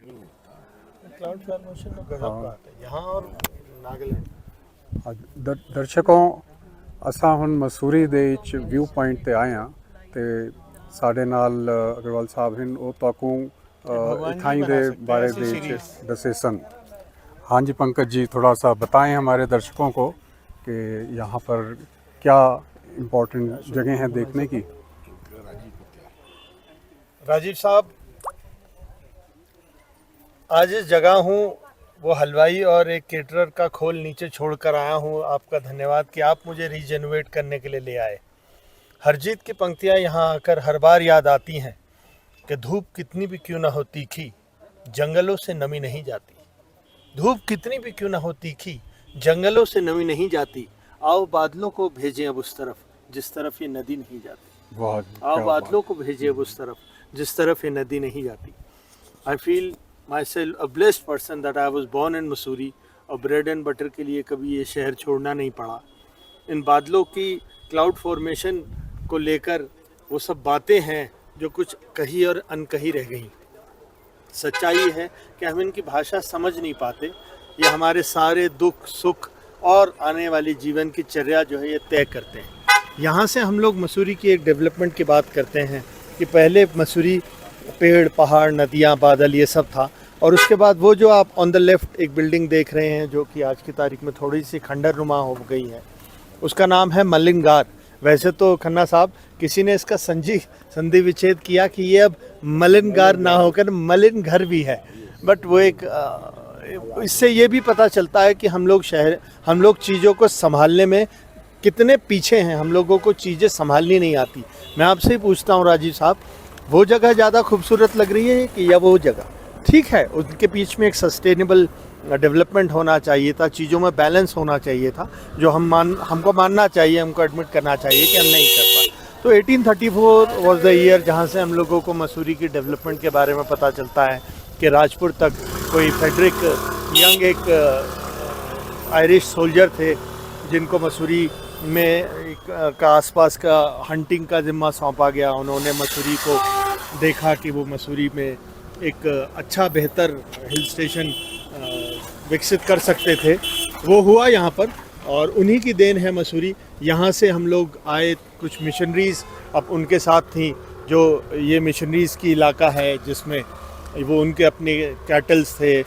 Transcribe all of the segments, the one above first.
Cloud formation में गजब बात है यहाँ और नागालैंड। दर्शकों असां हुन मसूरी दे व्यू पॉइंट ते आए हाँ ते साढ़े नाल अग्रवाल साहब हैं वो ताकू इथाई दे बारे दे दसे सन। हाँ जी पंकज जी, थोड़ा सा बताएं हमारे दर्शकों को कि यहाँ पर क्या इम्पोर्टेंट जगह हैं देखने की। राजीव साहब, आज इस जगह हूँ वो हलवाई और एक केटरर का खोल नीचे छोड़कर आया हूँ। आपका धन्यवाद कि आप मुझे रीजेनरेट करने के लिए ले आए। हरजीत की पंक्तियाँ यहाँ आकर हर बार याद आती हैं कि धूप कितनी भी क्यों ना हो तीखी, जंगलों से नमी नहीं जाती। धूप कितनी भी क्यों ना हो तीखी, जंगलों से नमी नहीं जाती। आओ बादलों को भेजें अब उस तरफ जिस तरफ ये नदी नहीं जाती। आओ बादलों को भेजें अब उस तरफ जिस तरफ ये नदी नहीं जाती। I feel myself a blessed person that I was born in Mussoorie और ब्रेड एंड बटर के लिए कभी ये शहर छोड़ना नहीं पड़ा। इन बादलों की क्लाउड फॉर्मेशन को लेकर वो सब बातें हैं जो कुछ कही और अनकही रह गई। सच्चाई है कि हम इनकी भाषा समझ नहीं पाते। ये हमारे सारे दुख सुख और आने वाली जीवन की चर्या जो है ये तय करते हैं। यहाँ से हम लोग मसूरी की एक डेवलपमेंट की बात करते हैं कि पहले मसूरी पेड़ पहाड़ नदियाँ बादल ये सब था, और उसके बाद वो जो आप ऑन द लेफ्ट एक बिल्डिंग देख रहे हैं जो कि आज की तारीख में थोड़ी सी खंडर नुमा हो गई है, उसका नाम है मलिनगार। वैसे तो खन्ना साहब किसी ने इसका संधि विच्छेद किया कि ये अब मलिनगार ना होकर मलिन घर भी है, बट वो एक इससे ये भी पता चलता है कि हम लोग चीज़ों को संभालने में कितने पीछे हैं। हम लोगों को चीज़ें संभालनी नहीं आती। मैं आपसे ही पूछता हूँ राजीव साहब, वो जगह ज़्यादा खूबसूरत लग रही है कि या वो जगह? ठीक है, उनके बीच में एक सस्टेनेबल डेवलपमेंट होना चाहिए था, चीज़ों में बैलेंस होना चाहिए था, जो हमको मानना चाहिए, हमको एडमिट करना चाहिए कि हम नहीं कर पाए। तो 1834 वाज द ईयर जहाँ से हम लोगों को मसूरी की डेवलपमेंट के बारे में पता चलता है कि राजपुर तक कोई फेडरिक यंग एक आयरिश सोल्जर थे जिनको मसूरी में का आसपास का हंटिंग का जिम्मा सौंपा गया। उन्होंने मसूरी को देखा कि वो मसूरी में एक अच्छा बेहतर हिल स्टेशन विकसित कर सकते थे। वो हुआ यहाँ पर और उन्हीं की देन है मसूरी। यहाँ से हम लोग आए, कुछ मिशनरीज़ अब उनके साथ थी, जो ये मिशनरीज़ की इलाका है जिसमें वो उनके अपने कैटल्स थे।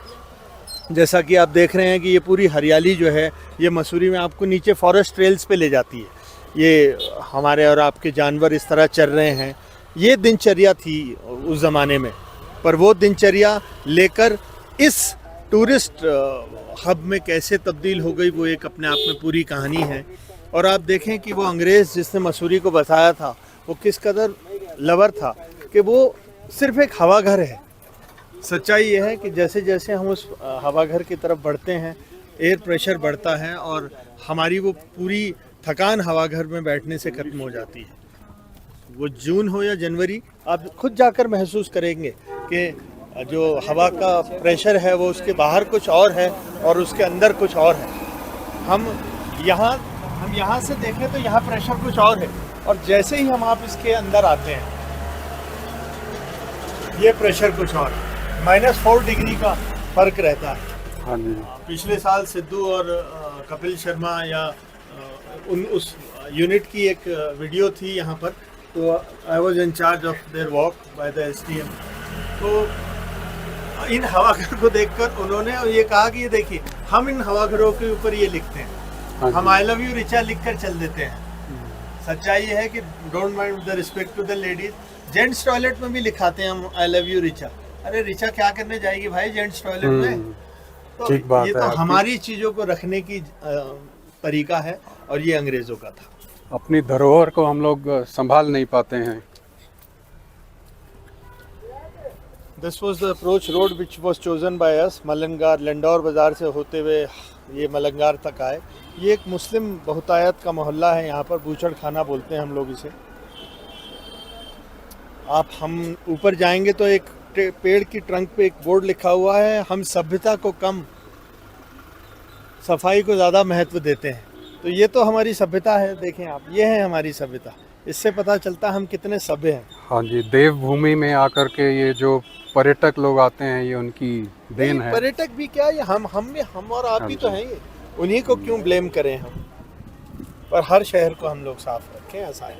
जैसा कि आप देख रहे हैं कि ये पूरी हरियाली जो है ये मसूरी में आपको नीचे फॉरेस्ट ट्रेल्स पे ले जाती है। ये हमारे और आपके जानवर इस तरह चल रहे हैं। ये दिनचर्या थी उस ज़माने में, पर वो दिनचर्या लेकर इस टूरिस्ट हब में कैसे तब्दील हो गई वो एक अपने आप में पूरी कहानी है। और आप देखें कि वो अंग्रेज़ जिसने मसूरी को बसाया था वो किस कदर लवर था कि वो सिर्फ एक हवा घर है। सच्चाई ये है कि जैसे जैसे हम उस हवा घर की तरफ बढ़ते हैं एयर प्रेशर बढ़ता है और हमारी वो पूरी थकान हवा घर में बैठने से ख़त्म हो जाती है। वो जून हो या जनवरी, आप खुद जाकर महसूस करेंगे कि जो हवा का प्रेशर है वो उसके बाहर कुछ और है और उसके अंदर कुछ और है। हम यहाँ से देखें तो यहाँ प्रेशर कुछ और है, और जैसे ही हम आप इसके अंदर आते हैं ये प्रेशर कुछ और है। -4 डिग्री का फर्क रहता है। हाँ जी। पिछले साल सिद्धू और कपिल शर्मा या उस यूनिट की एक वीडियो थी यहाँ पर, तो I was in charge of their walk by the STM। तो इन हवाघर को देखकर उन्होंने ये कहा कि ये देखिए हम इन हवाघरों के ऊपर ये लिखते हैं, हाँ हम आई लव यू रिचा लिख कर चल देते हैं। सच्चाई ये है कि don't mind the respect to the ladies. Gents toilet में भी लिखाते हैं हम आई लव यू रिचा। अरे रिचा क्या करने जाएगी भाई जेंट्स टॉयलेट में? तो ठीक बात ये है तो आपकी। हमारी चीज़ों को रखने की तरीका है और ये अंग्रेज़ों का था। अपनी धरोहर को हम लोग संभाल नहीं पाते हैं। This was the approach road which was chosen by us. Mullingar Landour Bazaar से होते हुए ये मलंगार तक आए। ये एक मुस्लिम बहुतायत का मोहल्ला है, यहाँ पर बूचड़ खाना बोलते हैं हम लोग इसे। हम ऊपर जाएंगे तो एक पेड़ की ट्रंक पे एक बोर्ड लिखा हुआ है, हम सभ्यता को कम सफाई को ज़्यादा महत्व देते हैं। तो ये तो हमारी सभ्यता है। देखें आप, ये है हमारी सभ्यता। इससे पता चलता हम कितने सभ्य हैं। हाँ जी, देवभूमि में आकर के ये जो पर्यटक लोग आते हैं ये उनकी देन है। पर्यटक भी क्या, ये हम और आप ही तो हैं, ये उन्हीं को क्यों ब्लेम करें हम। पर हर शहर को हम लोग साफ रखें, ऐसा है।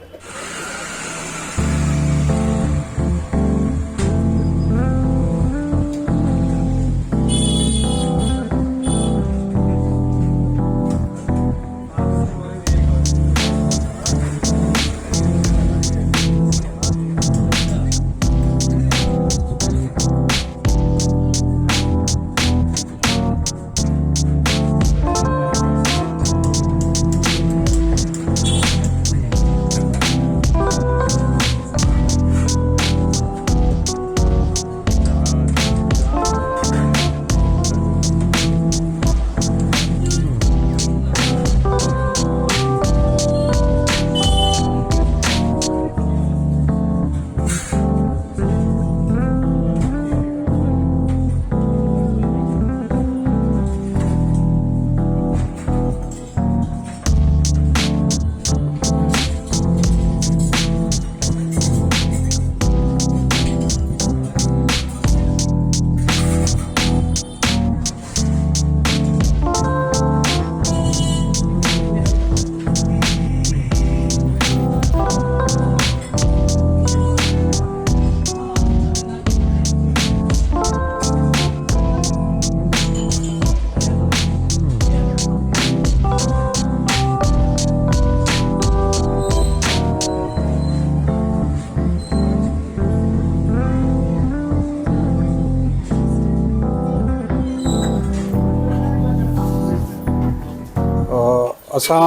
असां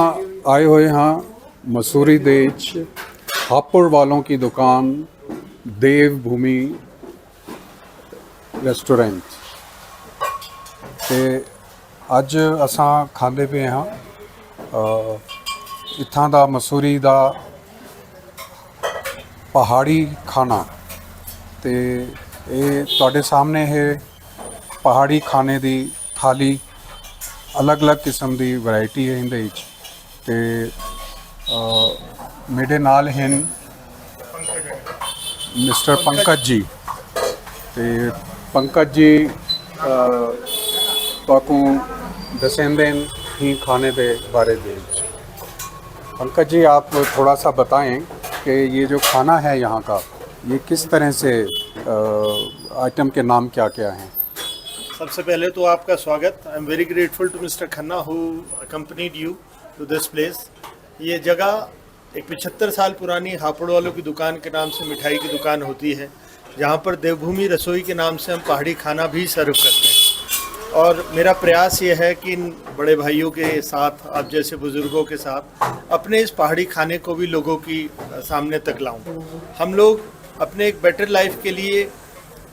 आए हुए हाँ मसूरी दे हापुड़ वालों की दुकान देवभूमि रेस्टोरेंट ते अज असां खांदे पे हाँ इत्थां दा मसूरी दा पहाड़ी खाना ते तुहाडे सामने है पहाड़ी खाने दी थाली अलग अलग किस्म की वैरायटी है इंदे विच ते मेरे नाल हैं मिस्टर पंकज जी ते पंकज जी तुहानू दसेंदे ही खाने के बारे दे विच। पंकज जी आप थोड़ा सा बताएं कि ये जो खाना है यहाँ का ये किस तरह से आइटम के नाम क्या क्या हैं। सबसे पहले तो आपका स्वागत। I am very grateful to mister Khanna who accompanied you to this place. ये जगह एक 75 साल पुरानी हापुड़ वालों की दुकान के नाम से मिठाई की दुकान होती है, जहाँ पर देवभूमि रसोई के नाम से हम पहाड़ी खाना भी सर्व करते हैं। और मेरा प्रयास ये है कि इन बड़े भाइयों के साथ, आप जैसे बुज़ुर्गों के साथ, अपने इस पहाड़ी खाने को भी लोगों की सामने तक लाऊं। हम लोग अपने एक बेटर लाइफ के लिए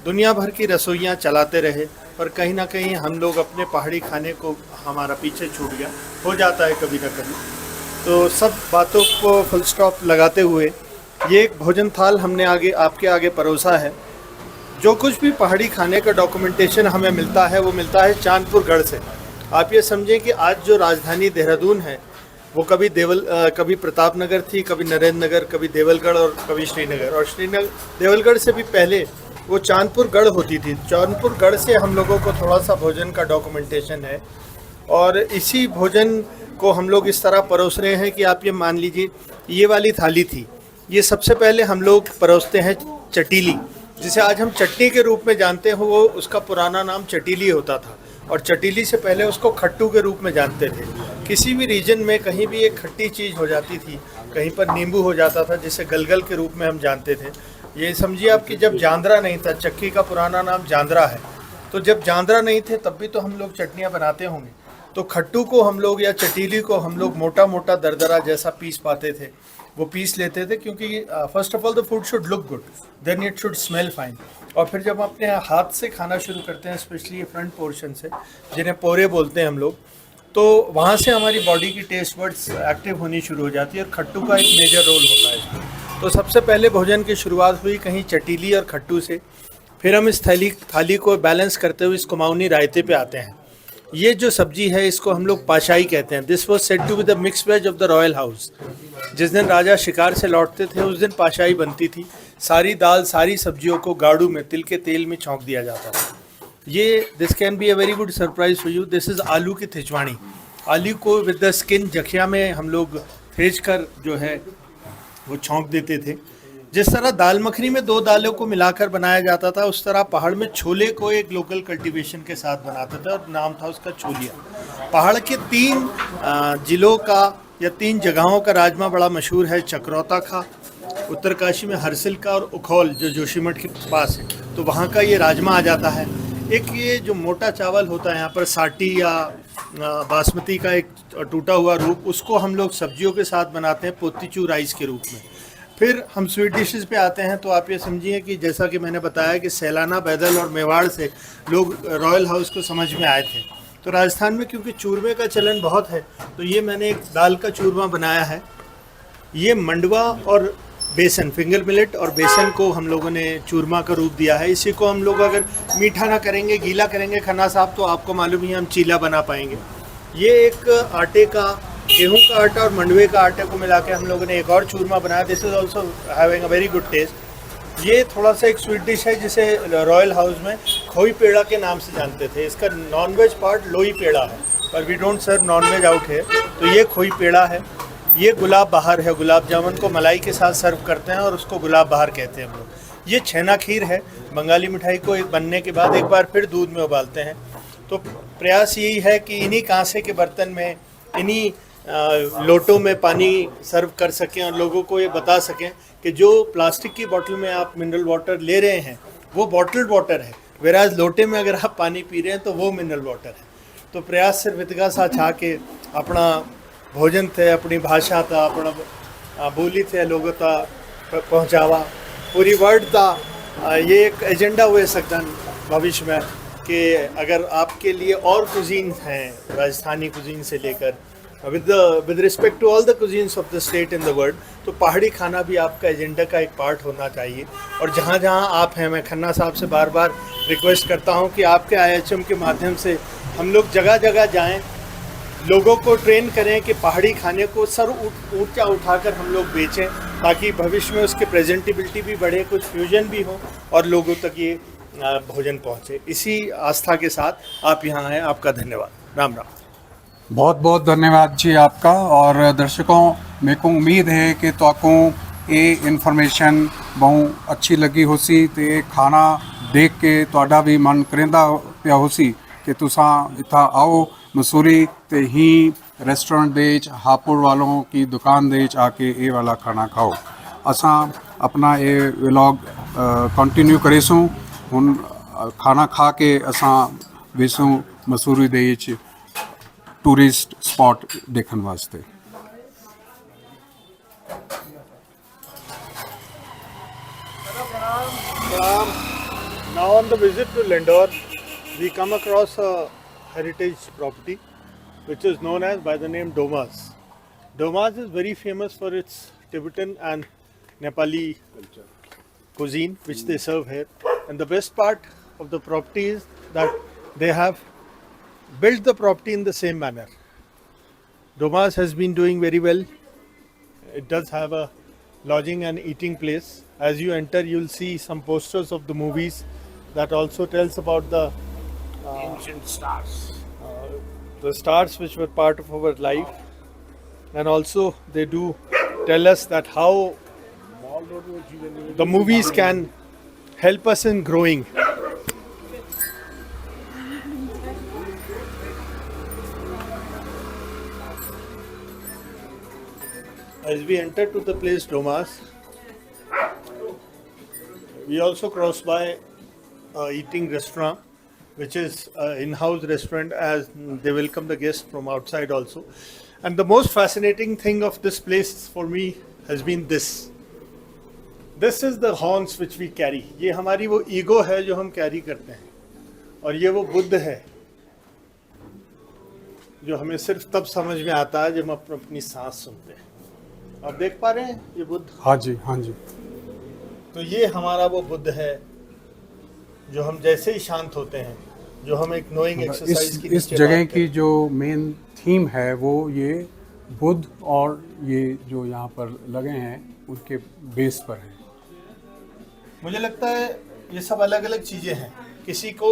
दुनिया भर की रसोइयाँ चलाते रहे, पर कहीं ना कहीं हम लोग अपने पहाड़ी खाने को हमारा पीछे छूट गया, हो जाता है कभी ना कभी। तो सब बातों को फुल स्टॉप लगाते हुए ये एक भोजन थाल हमने आपके आगे परोसा है। जो कुछ भी पहाड़ी खाने का डॉक्यूमेंटेशन हमें मिलता है वो मिलता है चांदपुर गढ़ से। आप ये समझें कि आज जो राजधानी देहरादून है वो कभी प्रतापनगर थी, कभी नरेंद्र नगर, कभी देवलगढ़ और कभी श्रीनगर। और श्रीनगर देवलगढ़ से भी पहले वो चांदपुर गढ़ होती थी। चांदपुर गढ़ से हम लोगों को थोड़ा सा भोजन का डॉक्यूमेंटेशन है और इसी भोजन को हम लोग इस तरह परोस रहे हैं कि आप ये मान लीजिए ये वाली थाली थी, ये सबसे पहले हम लोग परोसते हैं चटीली, जिसे आज हम चटनी के रूप में जानते हो। वो उसका पुराना नाम चटीली होता था और चटीली से पहले उसको खट्टू के रूप में जानते थे। किसी भी रीजन में कहीं भी एक खट्टी चीज़ हो जाती थी, कहीं पर नींबू हो जाता था, जिसे गलगल के रूप में हम जानते थे। ये समझिए आप कि जब जांदरा नहीं था, चक्की का पुराना नाम जांदरा है, तो जब जांदरा नहीं थे तब भी तो हम लोग चटनियाँ बनाते होंगे। तो खट्टू को हम लोग या चटीली को हम लोग मोटा मोटा दरदरा जैसा पीस पाते थे, वो पीस लेते थे, क्योंकि first of all the food should look good, then it should smell fine. और फिर जब अपने हाथ से खाना शुरू करते हैं, स्पेशली फ्रंट पोर्शन से, जिन्हें पोरे बोलते हैं हम लोग, तो वहाँ से हमारी बॉडी की टेस्ट बड्स एक्टिव होनी शुरू हो जाती है और खट्टू का एक मेजर रोल होता है इसमें। तो सबसे पहले भोजन की शुरुआत हुई कहीं चटीली और खट्टू से, फिर हम इस थाली को बैलेंस करते हुए इस कुमाऊनी रायते पे आते हैं। ये जो सब्जी है इसको हम लोग पाशाई कहते हैं। This was said to be the mix veg of the royal house. जिस दिन राजा शिकार से लौटते थे उस दिन पाशाई बनती थी। सारी दाल सारी सब्जियों को गाड़ू में तिल के तेल में छौंक दिया जाता था। ये this can be a very good surprise for you. This is आलू की थिजवानी। आलू को विद द स्किन जखिया में हम लोग थेज कर जो है वो छौंक देते थे। जिस तरह दाल मखनी में दो दालों को मिलाकर बनाया जाता था, उस तरह पहाड़ में छोले को एक लोकल कल्टीवेशन के साथ बनाते थे और नाम था उसका छोलिया। पहाड़ के 3 जिलों का या 3 जगहों का राजमा बड़ा मशहूर है। चक्रौता का, उत्तरकाशी में हरसिल का, और उखौल जो जोशीमठ के पास है, तो वहाँ का ये राजमा आ जाता है। एक ये जो मोटा चावल होता है यहाँ पर साठी या बासमती का एक टूटा हुआ रूप, उसको हम लोग सब्जियों के साथ बनाते हैं पोतीचू राइस के रूप में। फिर हम स्वीट डिशेस पे आते हैं, तो आप ये समझिए कि जैसा कि मैंने बताया कि सैलाना, बैदल और मेवाड़ से लोग रॉयल हाउस को समझ में आए थे। तो राजस्थान में क्योंकि चूरमे का चलन बहुत है, तो ये मैंने एक दाल का चूरमा बनाया है। ये मंडवा और बेसन, फिंगर मिलेट और बेसन को हम लोगों ने चूरमा का रूप दिया है। इसी को हम लोग अगर मीठा ना करेंगे, गीला करेंगे खन्ना साहब, तो आपको मालूम ही हम चीला बना पाएंगे। ये एक आटे का, गेहूं का आटा और मंडवे का आटे को मिला के हम लोगों ने एक और चूरमा बनाया। This is also having a very good taste. ये थोड़ा सा एक स्वीट डिश है जिसे रॉयल हाउस में खोई पेड़ा के नाम से जानते थे। इसका नॉनवेज पार्ट लोई पेड़ा है, पर we don't serve nonveg out है। तो ये खोई पेड़ा है। ये गुलाब बहार है। गुलाब जामुन को मलाई के साथ सर्व करते हैं और उसको गुलाब बहार कहते हैं हम लोग। ये छेना खीर है। बंगाली मिठाई को बनने के बाद एक बार फिर दूध में उबालते हैं। तो प्रयास यही है कि इन्हीं कांसे के बर्तन में, इन्हीं लोटों में पानी सर्व कर सकें और लोगों को ये बता सकें कि जो प्लास्टिक की बोतल में आप मिनरल वाटर ले रहे हैं वो बॉटल्ड वाटर है, वेराज लोटे में अगर आप पानी पी रहे हैं तो वो मिनरल वाटर है। तो प्रयास सिर्फ इतका सा छा के अपना भोजन थे, अपनी भाषा था, अपना बोली थे लोगों तक पहुँचावा, पूरी वर्ल्ड था। ये एक एजेंडा हुए सकता भविष्य में कि अगर आपके लिए और कुजीन हैं, राजस्थानी कुजीन से लेकर with respect to all the cuisines of the state in the world, तो पहाड़ी खाना भी आपका एजेंडा का एक पार्ट होना चाहिए। और जहाँ जहाँ आप हैं, मैं खन्ना साहब से बार बार रिक्वेस्ट करता हूँ कि आपके IHM के माध्यम से हम लोग जगह जगह जाएं, लोगों को ट्रेन करें कि पहाड़ी खाने को सर ऊंचा उठाकर हम लोग बेचें, ताकि भविष्य में उसकी प्रेजेंटेबिलिटी भी बढ़े, कुछ फ्यूजन भी हो और लोगों तक ये भोजन पहुँचे। इसी आस्था के साथ आप यहाँ आए। आपका धन्यवाद। राम राम। बहुत बहुत धन्यवाद जी आपका। और दर्शकों, मेरे को उम्मीद है कि तुहानू ये इन्फॉर्मेशन बहुत अच्छी लगी होसी ते खाना देख के तुहाडा भी मन करेंदा पिया होसी कि तुसा इत्था आओ मसूरी ते ही रेस्टोरेंट दे हापुड़ वालों की दुकान दे आके ये वाला खाना खाओ। असा अपना ये व्लॉग कंटिन्यू करेसूँ। हुन खाना खा के असा वेसूँ मसूरी दे टूरिस्ट स्पॉट देखने वास्ते। Now on the visit to Lindor, we come across a heritage property which is known as by the name Domas. Domas is very famous for its Tibetan and Nepali cuisine which they serve here. And the best part of the property is that they have built the property in the same manner. Domas has been doing very well. It does have a lodging and eating place. As you enter, you'll see some posters of the movies that also tells about the ancient stars. The stars which were part of our life. And also they do tell us that how the movies can help us in growing. As we enter to the place Domas, we also cross by a eating restaurant, which is an in-house restaurant, as they welcome the guests from outside also. And the most fascinating thing of this place for me has been this. This is the horns which we carry. ये हमारी वो ego है जो हम carry करते हैं, और ये वो बुद्ध है जो हमें सिर्फ तब समझ में आता है जब हम अपनी सांस सुनते हैं। आप देख पा रहे हैं ये बुद्ध? हाँ जी, हाँ जी। तो ये हमारा वो बुद्ध है जो हम जैसे ही शांत होते हैं जो हम एक नोइंग एक्सरसाइज की इस नीचे जगह बात की करें। जो मेन थीम है वो ये बुद्ध और ये जो यहाँ पर लगे हैं उनके बेस पर है। मुझे लगता है ये सब अलग अलग चीज़ें हैं। किसी को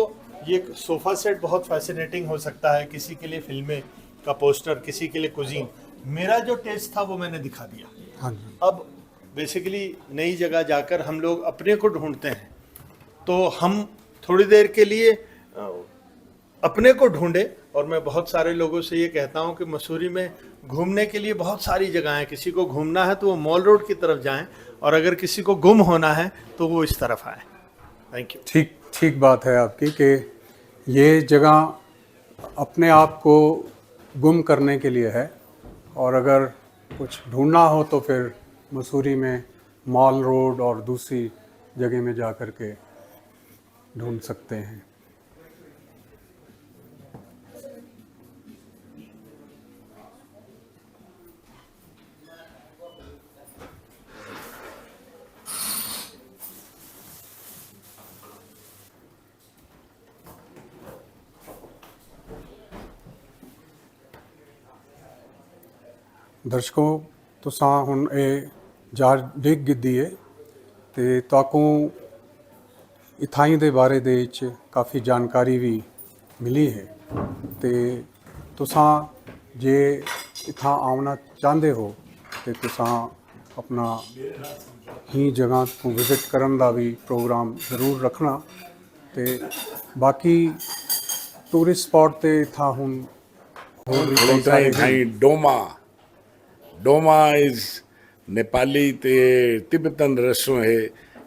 ये सोफ़ा सेट बहुत फैसिनेटिंग हो सकता है, किसी के लिए फिल्में का पोस्टर, किसी के लिए कुजीन। मेरा जो टेस्ट था वो मैंने दिखा दिया। हाँ जी। अब बेसिकली नई जगह जाकर हम लोग अपने को ढूंढते हैं, तो हम थोड़ी देर के लिए अपने को ढूंढे। और मैं बहुत सारे लोगों से ये कहता हूँ कि मसूरी में घूमने के लिए बहुत सारी जगह हैं। किसी को घूमना है तो वो मॉल रोड की तरफ जाएं, और अगर किसी को गुम होना है तो वो इस तरफ आए। Thank you. ठीक ठीक बात है आपकी कि ये जगह अपने आप को गुम करने के लिए है, और अगर कुछ ढूंढना हो तो फिर मसूरी में मॉल रोड और दूसरी जगह में जा कर के ढूंढ सकते हैं। दर्शकों, तुसां हुण ਇਹ जार ਡਿੱਗ गिद्दी है ਤੇ ਤੁਹਾਨੂੰ ਇਥਾਈ ਦੇ ਬਾਰੇ ਦੇ ਵਿੱਚ ਕਾਫੀ ਜਾਣਕਾਰੀ ਵੀ ਮਿਲੀ ਹੈ ਤੇ ਤੁਸਾਂ ਜੇ ਇਥਾਂ ਆਉਣਾ ਚਾਹੁੰਦੇ ਹੋ ਤੇ ਤੁਸਾਂ ਆਪਣਾ ਹੀ ਜਗ੍ਹਾ ਤੋਂ ਵਿਜ਼ਿਟ ਕਰਨ ਦਾ ਵੀ ਪ੍ਰੋਗਰਾਮ ਜ਼ਰੂਰ ਰੱਖਣਾ। ਤੇ ਬਾਕੀ ਟੂਰਿਸਟ ਸਪੌਟ ਤੇ ਇਥਾਂ ਹੁਣ ਹੋਰ ਵੀ ਕਈ ਸਾਰੇ Thai Doma is नेपाली ते तिब्बतन रेस्टोरेंट है।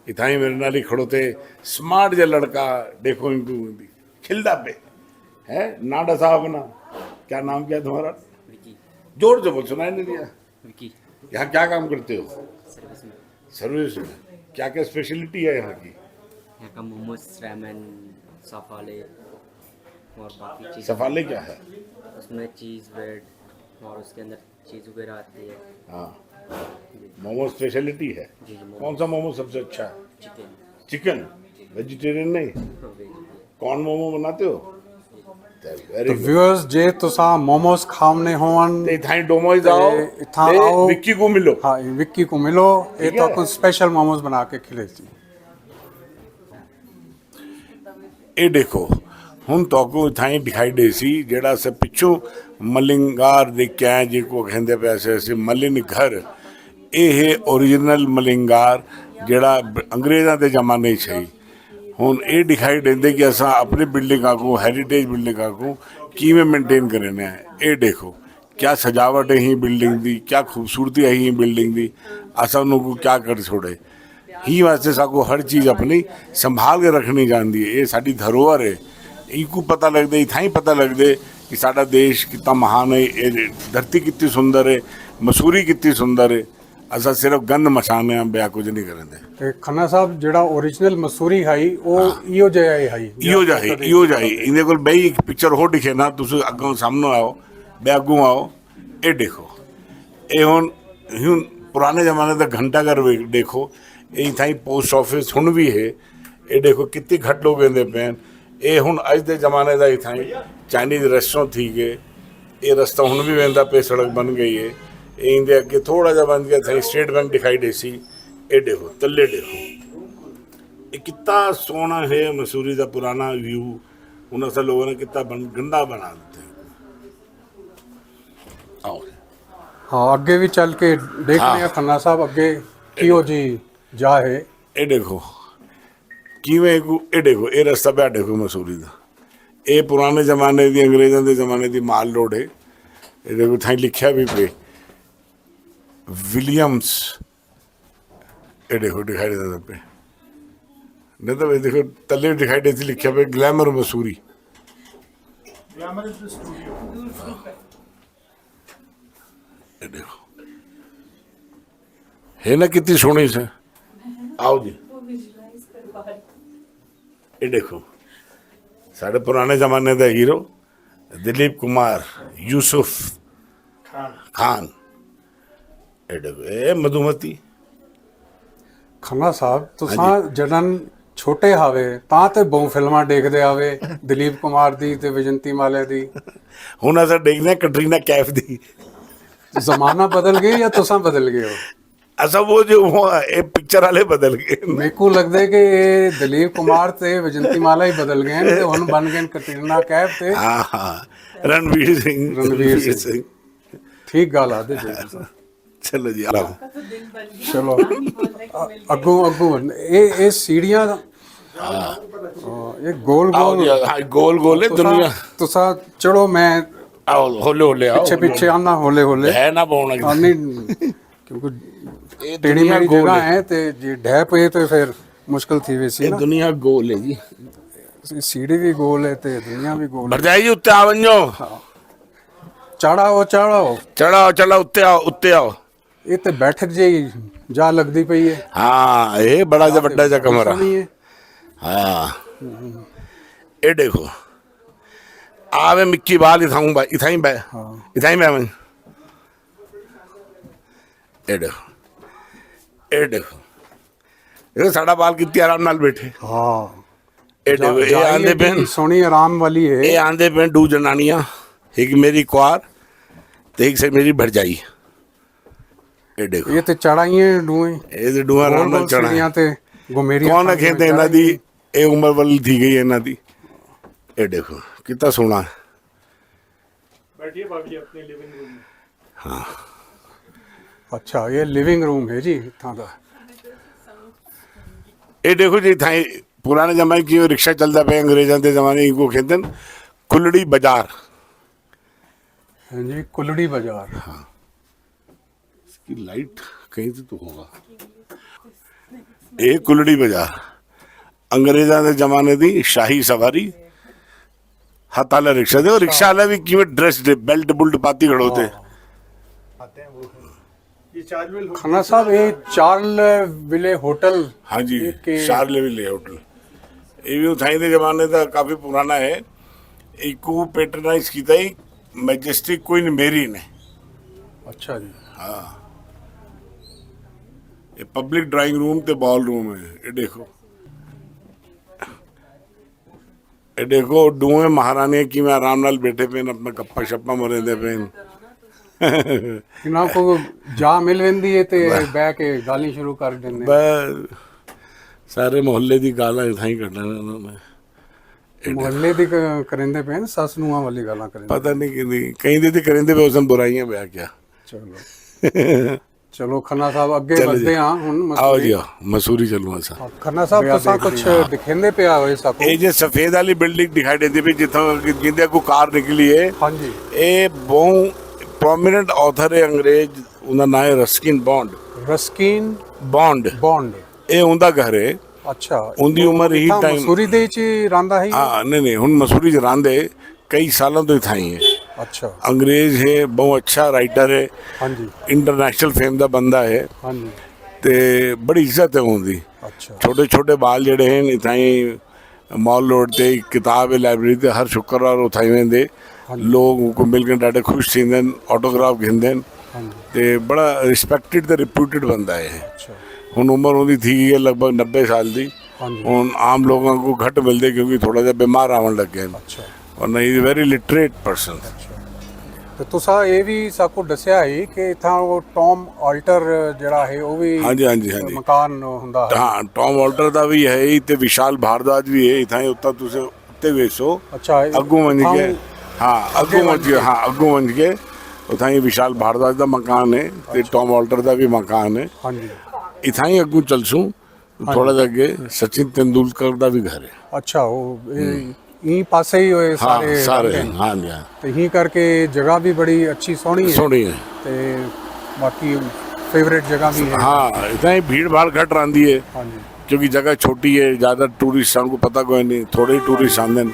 इथाई मेरे नाल ही खड़ोते स्मार्ट जो लड़का देखो इनको खिलदा पे है। नाडा साहब ना, क्या नाम क्या तुम्हारा? विकी। जोर से बोल, सुनाई नहीं दिया। विकी। यहाँ क्या काम करते हो? सर्विस में। सर्विस में। क्या क्या स्पेशलिटी है यहाँ की? यहाँ का मोमोज, रैमन, सफाले और बाकी चीज़। सफाले क्या है? उसमें चीज़, ब्रेड और उसके अंदर चीज़ वगैरह आती है। हाँ, मोमो स्पेशलिटी है। जी जी। कौन सा मोमो सबसे अच्छा है? चिकन। चिकन, वेजिटेरियन नहीं? वेज। कौन मोमो बनाते हो? तो वेरी गुड। व्यूअर्स जे तुसां मोमोस खावने होवन ते इथाई डोमो जाओ, इथां ते आओ। विक्की को मिलो। हाँ, विक्की को मिलो, ये ठीक है। तो स्पेशल मोमोज बना के खिलेती। ਇਹ ਦੇਖੋ ਹੁਣ ਤੁਹਾਨੂੰ ਇਥਾਈ ਦਿਖਾਈ ਦੇ ਸੀ ਜਿਹੜਾ ਸੇ ਪਿੱਛੋਂ ਮਲਿੰਗਾਰ ਦੇ ਕਹਿ ਜੇ ਕੋ ਕਹਿੰਦੇ ਪੈਸੇ ਸੀ ਮਲਿਨ ਘਰ। ਇਹ ਓਰੀਜਨਲ ਮਲਿੰਗਾਰ ਜਿਹੜਾ ਅੰਗਰੇਜ਼ਾਂ ਦੇ ਜ਼ਮਾਨੇ 'ਚ ਸੀ। ਹੁਣ ਇਹ ਦਿਖਾਈ ਦਿੰਦੇ ਕਿ ਅਸਾਂ ਆਪਣੀ ਬਿਲਡਿੰਗਾਂ को हेरिटेज ਬਿਲਡਿੰਗਾਂ को ਕਿਵੇਂ ਮੇਨਟੇਨ ਕਰਨੇ ਹੈ। ਇਹ ਦੇਖੋ क्या सजावट है ही बिल्डिंग दी, क्या खूबसूरती है ही बिल्डिंग दी। असा को क्या कर छोड़े ही वास्ते साको हर चीज़ अपनी संभाल के रखनी जाती है। ये साडी धरोहर है। इनको पता लगता इतना ही पता लगता कि साडा देश कितना महान है, ये धरती कितनी सुंदर है, मसूरी कितनी सुंदर है। असा सिर्फ गंद मचाने हैं, ब्याह कुछ नहीं करेंगे। ते खन्ना साहब जेड़ा ओरिजिनल मसूरी है वो इयो जिहा है। इहो जाए इहदे कोल बई एक पिक्चर हो दिखे ना, तुसीं अगों सामने आओ, ब्यागू आओ, ये देखो। ये हुण पुराने जमाने का घंटा घर देखो। ये इथाई पोस्ट ऑफिस हुण भी है। ये देखो कितनी घट लोग वेंदे पे। ये हुण अज दे जमाने का इथाई चाइनीज रेस्टोरेंट थी गए। ये रस्ता हुण भी वेंदा पे, सड़क बन गई है। ये इंदे अगे थोड़ा जा बन गया था, स्टेट बैंक दिखाई दे सी। ये देखो तले देखो, ये कितना सोहना है मसूरी का पुराना व्यू। उन असा लोगों ने कितना गंदा बना देते हैं। आओ हाँ, अगे भी चल के देखने हाँ। खन्ना साहब अगे कियो जी जा है। ये देखो किवें ये देखो, ये रास्ता पे देखो मसूरी का। ये पुराने जमाने की अंग्रेजों के जमाने की माल रोड है। ये देखो थाई लिखा भी पे विलियम्स। ये देखो दिखाई देता पे, नहीं तो देखो तले दिखाई देती लिखा पे ग्लैमर मसूरी। ये देखो है ना कितनी सोहनी से। आओ जी, ये देखो साढ़े पुराने जमाने का हीरो दिलीप कुमार यूसुफ खान। ये देखो ये मधुमती। खन्ना साहब तुसां जडन ਛੋਟੇ ਹਾਵੇ ਤਾਂ ਤੇ ਬਹੁ ਫਿਲਮਾਂ ਦੇਖਦੇ ਆਵੇ ਦਲੀਪ ਕੁਮਾਰ ਦੀ ਤੇ ਵਿਜੰਤੀ ਮਾਲਿਆ ਦੀ। ਹੁਣ ਅਸਾਂ ਦੇਖਦੇ ਹਾਂ ਕਟਰੀਨਾ ਕੈਫ ਦੀ। ਜ਼ਮਾਨਾ ਬਦਲ ਗਏ ਜਾਂ ਤੁਸੀਂ ਬਦਲ ਗਏ ਹੋ? ਅਸਾਂ ਉਹ ਜੋ ਇਹ ਪਿਕਚਰ ਵਾਲੇ ਬਦਲ ਗਏ। ਮੇਰੇ ਕੋ ਲੱਗਦਾ ਕਿ ਇਹ ਦਲੀਪ ਕੁਮਾਰ ਤੇ ਵਿਜੰਤੀ ਮਾਲਾ ਹੀ ਬਦਲ ਗਏ ਨੇ ਤੇ ਹੁਣ ਬਣ ਗਏ ਕਟਰੀਨਾ ਕੈਫ ਤੇ ਹਾਂ ਰਣਵੀਰ ਸਿੰਘ। ਠੀਕ ਗੱਲ ਆਦੇ ਜੀ। ਚਲੋ ਜੀ ਚਲੋ ਅੱਗੋਂ ਇਹ ਸੀੜੀਆਂ ਇਹ ਗੋਲ ਗੋਲ ਦੁਨੀਆ ਤੁਸੀਂ ਚੜੋ ਮੈਂ ਆਓ ਹੌਲੇ ਹੌਲੇ ਆਓ ਪਿੱਛੇ ਆਨਾ ਹੌਲੇ ਹੌਲੇ ਹੈ ਨਾ ਪਾਉਣਾ ਨਹੀਂ ਕਿਉਂਕਿ ਟੇੜੀ ਮੇਰੀ ਜਗ੍ਹਾ ਹੈ ਤੇ ਜੇ ਢਹਿ ਪਏ ਤੇ ਫਿਰ ਮੁਸ਼ਕਲ ਥी वैसी ਇਹ ਦੁਨੀਆ ਗੋਲ ਹੈ ਜੀ। सीढ़ी भी गोल है ते दुनिया भी गोल है। भरजाई जी उत्ते आ वञो। चढ़ाओ चढ़ो उत्ते आओ। ये ते बैठक जी जा लगदी पई है। हाँ ये बड़ा जा बड़ा जा कमरा। हाँ ये देखो आवे मिक्की बाल इथाई बे इथाई बे मन। ये देखो ये साड़ा बाल कितनी आराम नाल बैठे। हाँ ये देखो ये आंदे पेन सोनी आराम वाली है। ये आंदे पेन दो जनानियां, एक मेरी कुआर ते एक से मेरी भरजाई। ये देखो ये ते चढ़ाइए डूए ये ते डूआ आराम नाल चढ़ा ते घुमेरिया कौन खेते इना दी ये उम्र वाली थी गई इना दी। ये देखो कितना सोना है। बैठिए भाभी अपने लिविंग रूम में। हाँ अच्छा ये लिविंग रूम है जी इतना दा। ये देखो जी थाई पुराने जमाने की रिक्शा चलता पे अंग्रेजों के जमाने को कहते हैं कुलड़ी बाजार। हाँ जी कुलड़ी बाजार। हाँ इसकी लाइट कहीं से तो होगा। ये कुलड़ी बाजार अंग्रेजों के जमाने दी शाही सवारी हाथ वाला रिक्शा थे। रिक्शा वाला भी कीमत ड्रेस बेल्ट बुल्ट पाती खड़ो थे। आते हैं वो ये चार्लविल खाना साहब ये चार्लविले होटल। हाँ जी चार्लविले होटल ये भी थाई के जमाने का काफी पुराना है। एक को पैटर्नाइज किया ही मैजेस्टिक क्वीन मेरी ने। अच्छा जी हाँ ये पब्लिक ड्राइंग रूम ते बॉल रूम है। ये देखो डूए महारानी की मैं आराम नाल बैठे पे अपना गप्पा शप्पा मरेंदे पे। इना को जा मिल वेंदी है ते बैठ के गाली शुरू कर देने। बस सारे मोहल्ले दी गालां इथाई कढना उन्होंने। मोहल्ले दी करेंदे पे सस नुआ वाली गालां करेंदे। पता नहीं कि कहीं दे करेंदे पे उसने बुराइयां ब्याह क्या। चलो चलो खन्ना साहब अगे बढ़ते हैं हुन आओ जी आओ मसूरी चलूंगा सा। खन्ना साहब तुसा कुछ दिखेंदे पे आवे साको। ये जो सफेद वाली बिल्डिंग दिखाई देती पे जिथों जिंदे को कार निकली है। हां जी ये बहुत प्रोमिनेंट ऑथर है अंग्रेज उनका नाम है रस्किन बॉन्ड। ये उनका घर है। अच्छा उनकी उम्र ही टाइम मसूरी दे च रांदा है। हाँ नहीं हुन मसूरी च रांदे कई सालों तो इथाई है। अच्छा अंग्रेज है बहुत अच्छा राइटर है। हाँ जी इंटरनेशनल फेम का बंदा है। हाँ जी ते बड़ी इज्जत है उनकी। अच्छा छोटे छोटे बाल जड़े हैं इथाई मॉल रोड ते किताब लाइब्रेरी ते हर शुक्रवार उथाई वेंदे लोग को मिलकर डाटे खुश थींदे ऑटोग्राफ घिंदे ते बड़ा रिस्पेक्टेड ते रिप्यूटेड बंदा है। अच्छा हुन उम्र उनकी थी गई है लगभग 90 साल की। हुन आम लोगों को घट मिलते क्योंकि थोड़ा सा बीमार आवन लग गए। अच्छा और नहीं वेरी लिटरेट पर्सन। ਤੇ ਤੁਸੀਂ ਇਹ ਵੀ ਸਾਕੋ ਦੱਸਿਆ ਹੈ ਕਿ ਇਥਾਂ ਉਹ ਟੌਮ ਆਲਟਰ ਜਿਹੜਾ ਹੈ ਉਹ ਵੀ ਹਾਂਜੀ ਮਕਾਨ ਹੁੰਦਾ ਹੈ। हाँ टॉम वॉल्टर का भी है ही ते विशाल भारद्वाज भी है इथाई उत्ता तुसे उत्ते वेसो। अच्छा अग्गू वंज के हाँ अग्गू वंज के उथाई विशाल भारद्वाज का मकान है ते टॉम वॉल्टर का भी मकान है। हाँ जी इथाई अग्गू चलसूं थोड़ा सा अगे सचिन तेंदुलकर का भी घर है। अच्छा वो यहीं पासे ही होए सारे हाँ जी तो यहीं करके जगह भी बड़ी अच्छी सोहनी है। सोनी है ते बाकी फेवरेट जगह भी है। हाँ इतना ही भीड़ भाड़ घट रही है हाँ जी क्योंकि जगह छोटी है ज़्यादा टूरिस्ट को पता कोई नहीं थोड़े ही टूरिस्ट आते हैं।